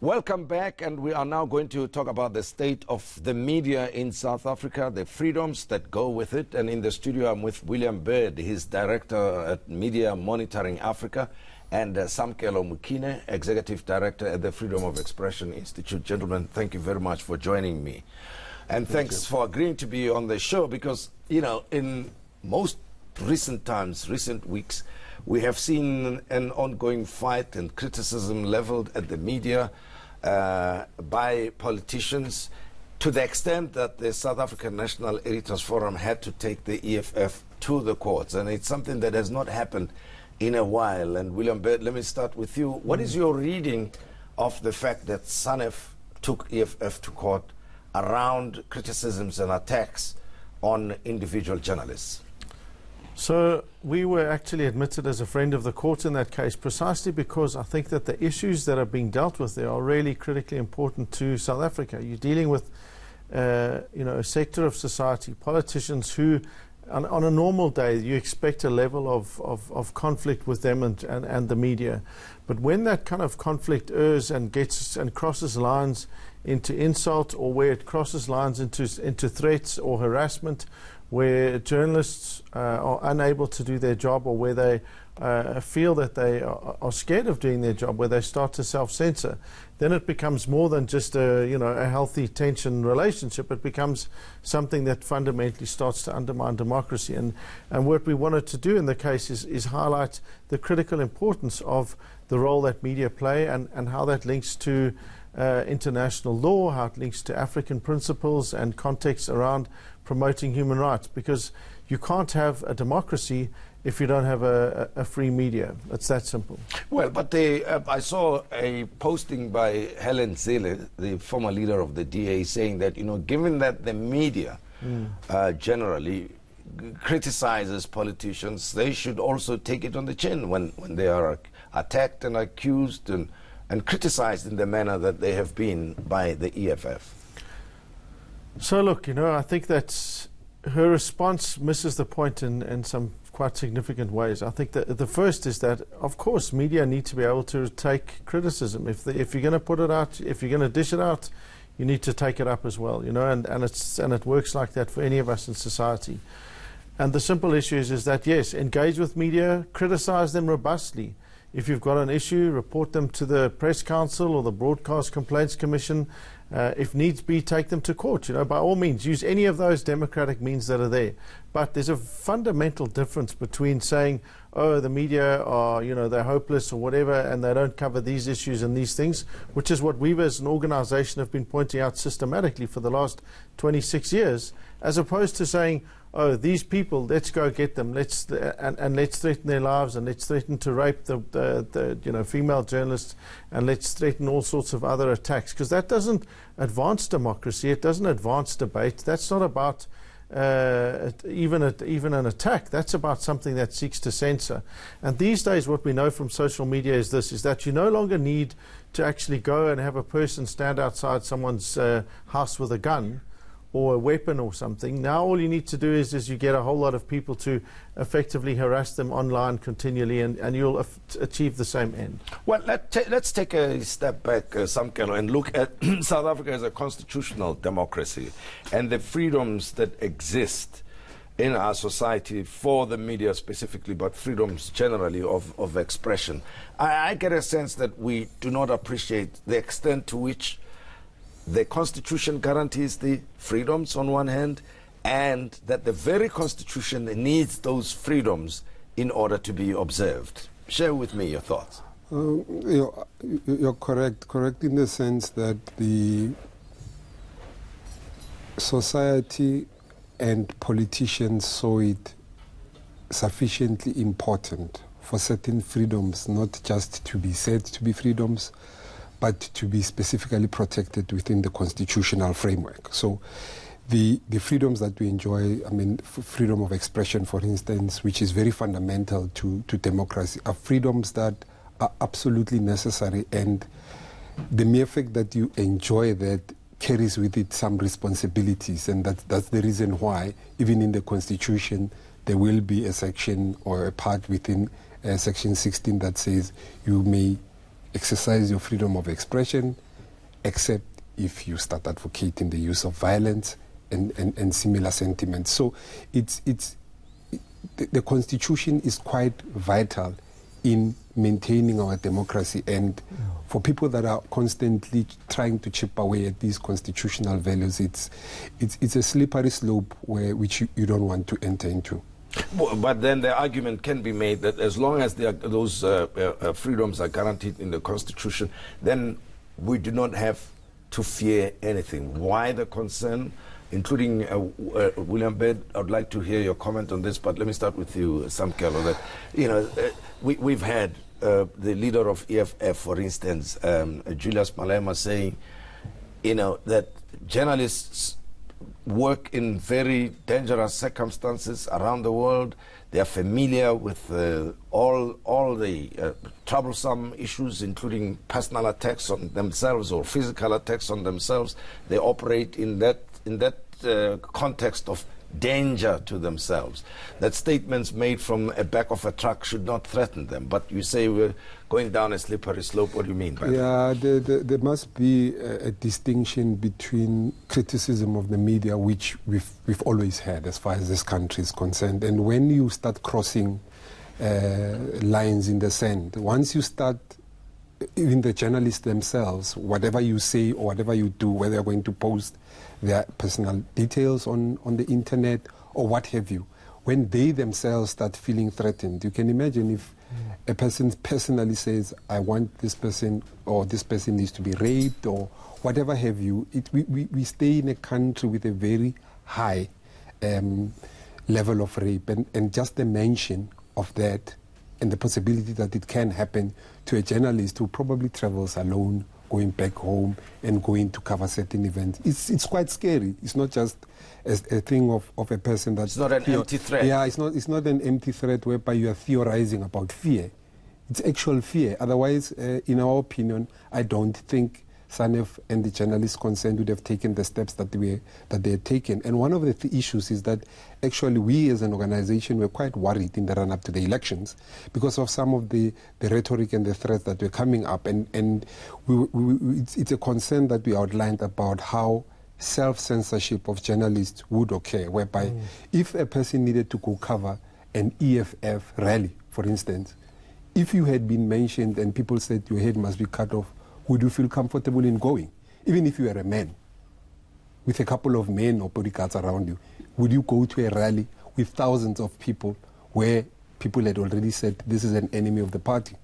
Welcome back, and we are now going to talk about the state of the media in South Africa, the freedoms that go with it. And in the studio, I'm with William Bird, he's Director at Media Monitoring Africa, and Samkelo Mokhine, Executive Director at the Freedom of Expression Institute. Gentlemen, thank you very much for joining me. And thanks for agreeing to be on the show because, you know, in most recent times, recent weeks, we have seen an ongoing fight and criticism leveled at the media by politicians, to the extent that the South African National Editors Forum had to take the EFF to the courts. And it's something that has not happened in a while. And William Bird, let me start with you. What is your reading of the fact that SANEF took EFF to court around criticisms and attacks on individual journalists? So we were actually admitted as a friend of the court in that case precisely because I think that the issues that are being dealt with there are really critically important to South Africa. You're dealing with a sector of society, politicians who on a normal day you expect a level of conflict with them and the media. But when that kind of conflict errs and gets and crosses lines into insult, or where it crosses lines into threats or harassment, where journalists are unable to do their job, or where they feel that they are scared of doing their job, where they start to self-censor, then it becomes more than just a healthy tension relationship. It becomes something that fundamentally starts to undermine democracy. And what we wanted to do in the case is highlight the critical importance of the role that media play and how that links to international law, how it links to African principles and context around promoting human rights, because you can't have a democracy if you don't have a free media. It's that simple. Well, but I saw a posting by Helen Zille, the former leader of the DA, saying that, given that the media generally criticizes politicians, they should also take it on the chin when they are attacked and accused and criticized in the manner that they have been by the EFF. So look, I think that her response misses the point in some quite significant ways. I think that the first is that, of course, media need to be able to take criticism. If you're going to put it out, if you're going to dish it out, you need to take it up as well, and it works like that for any of us in society. And the simple issue is that, yes, engage with media, criticize them robustly. If you've got an issue, report them to the Press Council or the Broadcast Complaints Commission. If needs be, take them to court. By all means, use any of those democratic means that are there. But there's a fundamental difference between saying, oh, the media are, they're hopeless or whatever, and they don't cover these issues and these things, which is what we as an organization have been pointing out systematically for the last 26 years, as opposed to saying, oh, these people, let's go get them, let's threaten their lives, and let's threaten to rape the female journalists, and let's threaten all sorts of other attacks, because that doesn't advance democracy. It doesn't advance debate. That's not about even an attack. That's about something that seeks to censor. And these days, what we know from social media is that you no longer need to actually go and have a person stand outside someone's house with a gun or a weapon or something. Now all you need to do is you get a whole lot of people to effectively harass them online continually, and you'll achieve the same end. Well, let's take a step back, Samkelo, and look at South Africa as a constitutional democracy and the freedoms that exist in our society for the media specifically, but freedoms generally of expression. I get a sense that we do not appreciate the extent to which the Constitution guarantees the freedoms on one hand, and that the very Constitution needs those freedoms in order to be observed. Share with me your thoughts. You're correct in the sense that the society and politicians saw it sufficiently important for certain freedoms not just to be said to be freedoms, but to be specifically protected within the constitutional framework. So the freedoms that we enjoy, freedom of expression, for instance, which is very fundamental to democracy, are freedoms that are absolutely necessary, and the mere fact that you enjoy that carries with it some responsibilities, and that's the reason why, even in the Constitution, there will be a section or a part within Section 16 that says you may exercise your freedom of expression, except if you start advocating the use of violence and similar sentiments. So the Constitution is quite vital in maintaining our democracy, and for people that are constantly trying to chip away at these constitutional values, it's a slippery slope which you don't want to enter into. But then the argument can be made that as long as those freedoms are guaranteed in the Constitution, then we do not have to fear anything. Why the concern? Including William Bird, I would like to hear your comment on this, but let me start with you, Samkelo. That, you know, we've had the leader of EFF, for instance, Julius Malema, saying, you know, that journalists work in very dangerous circumstances around the world. They are familiar with all the troublesome issues, including personal attacks on themselves or physical attacks on themselves. They operate in that context of danger to themselves. That statements made from the back of a truck should not threaten them. But you say we're going down a slippery slope. What do you mean by that? There must be a distinction between criticism of the media, which we've always had as far as this country is concerned, and when you start crossing lines in the sand. Once you start, even the journalists themselves, whatever you say or whatever you do, whether you're going to post their personal details on the internet or what have you, when they themselves start feeling threatened, you can imagine if a person personally says, I want this person, or this person needs to be raped, or whatever have you. We stay in a country with a very high level of rape, and just the mention of that and the possibility that it can happen to a journalist who probably travels alone, going back home and going to cover certain events. It's quite scary. It's not just a thing of a person that's... It's not an empty threat. Yeah, it's not an empty threat whereby you are theorizing about fear. It's actual fear. Otherwise, in our opinion, I don't think SANEF and the journalists concerned would have taken the steps that they had taken. And one of the issues is that actually we as an organization were quite worried in the run-up to the elections because of some of the rhetoric and the threats that were coming up. And it's a concern that we outlined about how self-censorship of journalists would occur, whereby if a person needed to go cover an EFF rally, for instance, if you had been mentioned and people said your head must be cut off, would you feel comfortable in going? Even if you are a man, with a couple of men or bodyguards around you, would you go to a rally with thousands of people where people had already said this is an enemy of the party?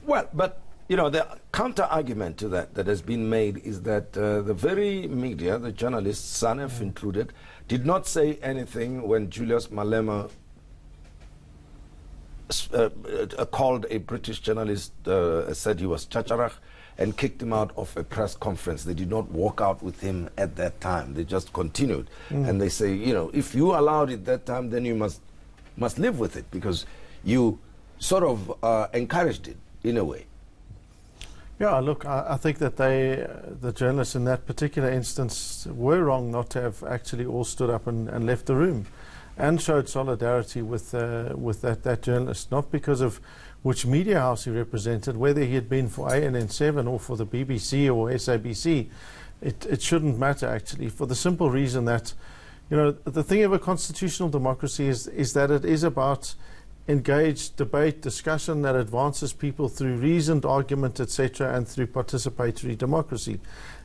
Well, but, you know, the counter-argument to that has been made is that the very media, the journalists, SANEF included, did not say anything when Julius Malema called a British journalist, said he was chacharach, and kicked him out of a press conference. They did not walk out with him at that time. They just continued. And they say, you know, if you allowed it that time, then you must live with it, because you sort of encouraged it in a way. Yeah, look, I think that the journalists in that particular instance were wrong not to have actually all stood up and left the room and showed solidarity with that journalist, not because of which media house he represented, whether he had been for ANN7 or for the BBC or SABC. It shouldn't matter, actually, for the simple reason that, you know, the thing of a constitutional democracy is that it is about engaged debate, discussion that advances people through reasoned argument, etc., and through participatory democracy.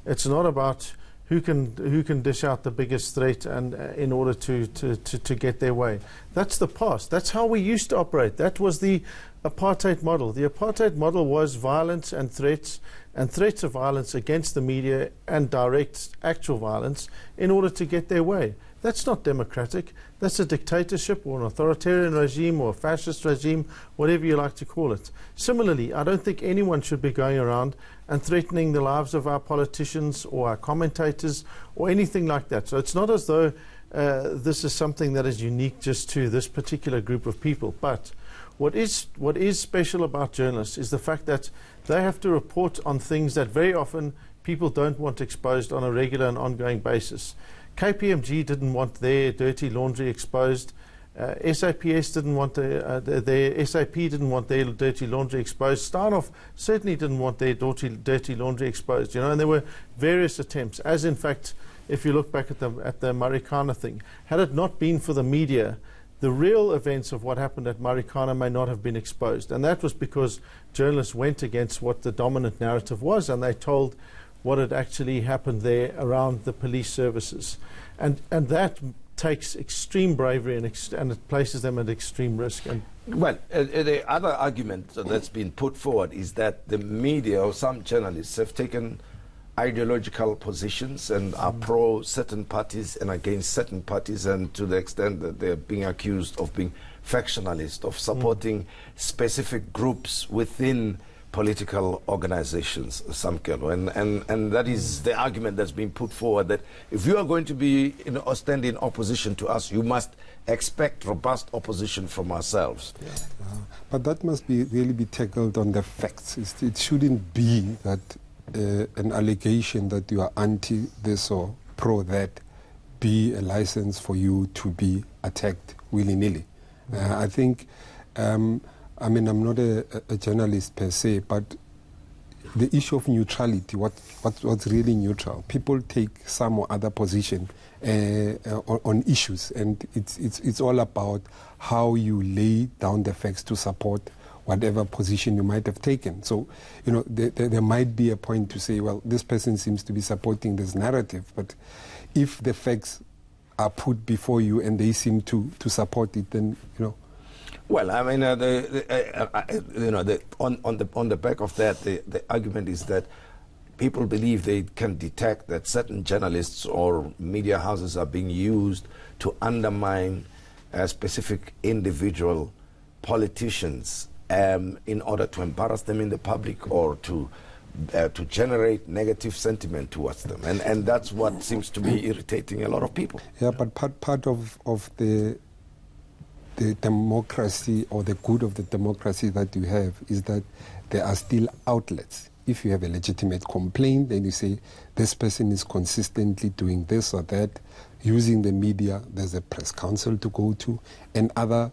It's not about who can dish out the biggest threat and in order to get their way. That's the past. That's how we used to operate. That was the apartheid model. The apartheid model was violence and threats of violence against the media and direct actual violence in order to get their way. That's not democratic. That's a dictatorship or an authoritarian regime or a fascist regime, whatever you like to call it. Similarly, I don't think anyone should be going around and threatening the lives of our politicians or our commentators or anything like that. So it's not as though this is something that is unique just to this particular group of people. But what is special about journalists is the fact that they have to report on things that very often people don't want exposed on a regular and ongoing basis. KPMG didn't want their dirty laundry exposed, SAPS didn't want their SAP didn't want their dirty laundry exposed. Steinhoff certainly didn't want their dirty laundry exposed. And there were various attempts. As in fact, if you look back at the Marikana thing, had it not been for the media, the real events of what happened at Marikana may not have been exposed, and that was because journalists went against what the dominant narrative was, and they told what had actually happened there around the police services, and that takes extreme bravery and it places them at extreme risk. And well, the other argument that's been put forward is that the media or some journalists have taken ideological positions and are pro certain parties and against certain parties, and to the extent that they're being accused of being factionalist, of supporting specific groups within political organizations, Samkelo, and that is the argument that's been put forward, that if you are going to be stand in opposition to us, you must expect robust opposition from ourselves. Yeah. But that must really be tackled on the facts. It shouldn't be that an allegation that you are anti this or pro that be a license for you to be attacked willy-nilly. I think I'm not a journalist per se, but the issue of neutrality, what's really neutral? People take some or other position on issues, and it's all about how you lay down the facts to support whatever position you might have taken. So, there might be a point to say, well, this person seems to be supporting this narrative, but if the facts are put before you and they seem to support it, then, Well, I mean, on the back of that, the argument is that people believe they can detect that certain journalists or media houses are being used to undermine specific individual politicians in order to embarrass them in the public or to generate negative sentiment towards them, and that's what seems to be irritating a lot of people. Yeah, but part of the democracy or the good of the democracy that you have is that there are still outlets. If you have a legitimate complaint, then you say this person is consistently doing this or that, using the media. There's a press council to go to and other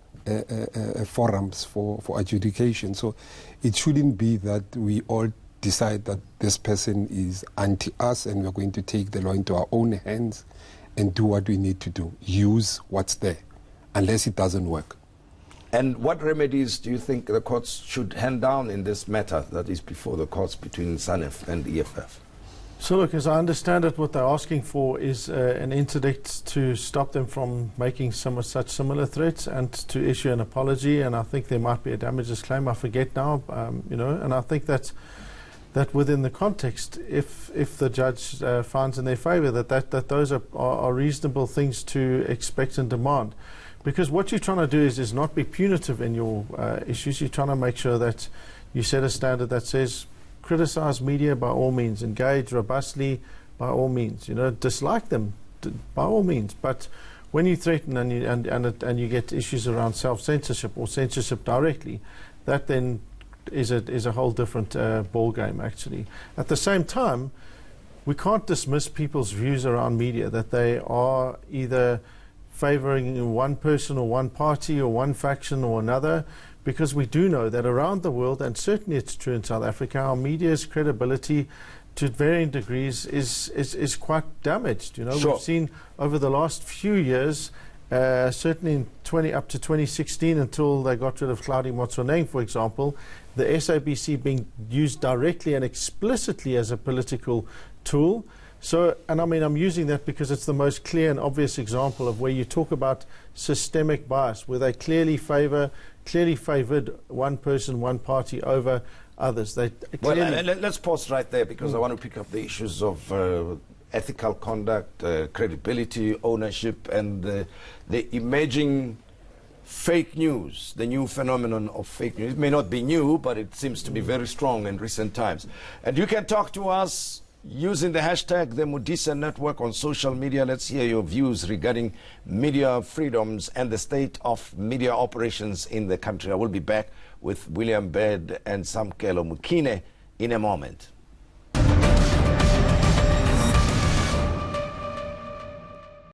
forums for adjudication. So it shouldn't be that we all decide that this person is anti-us and we're going to take the law into our own hands and do what we need to do, use what's there, unless it doesn't work. And what remedies do you think the courts should hand down in this matter that is before the courts between SANEF and EFF? So look, as I understand it, what they're asking for is an interdict to stop them from making such similar threats and to issue an apology, and I think there might be a damages claim, I forget now, and I think that within the context, if the judge finds in their favour that those are reasonable things to expect and demand. Because what you're trying to do is not be punitive in your issues. You're trying to make sure that you set a standard that says criticize media by all means, engage robustly by all means, dislike them by all means. But when you threaten and you get issues around self-censorship or censorship directly, that then is a whole different ball game actually. At the same time, we can't dismiss people's views around media that they are either favouring one person or one party or one faction or another, because we do know that around the world, and certainly it's true in South Africa, our media's credibility to varying degrees is quite damaged. Sure. We've seen over the last few years, certainly up to 2016 until they got rid of Claudie Motsoneng, for example, the SABC being used directly and explicitly as a political tool. So, and I mean, I'm using that because it's the most clear and obvious example of where you talk about systemic bias, where they clearly favoured one person, one party over others. Let's pause right there, because I want to pick up the issues of ethical conduct, credibility, ownership, and the emerging fake news, the new phenomenon of fake news. It may not be new, but it seems to be very strong in recent times. And you can talk to us using the hashtag the Modise Network on social media. Let's hear your views regarding media freedoms and the state of media operations in the country. I will be back with William Bird and Samkelo Mokhine in a moment.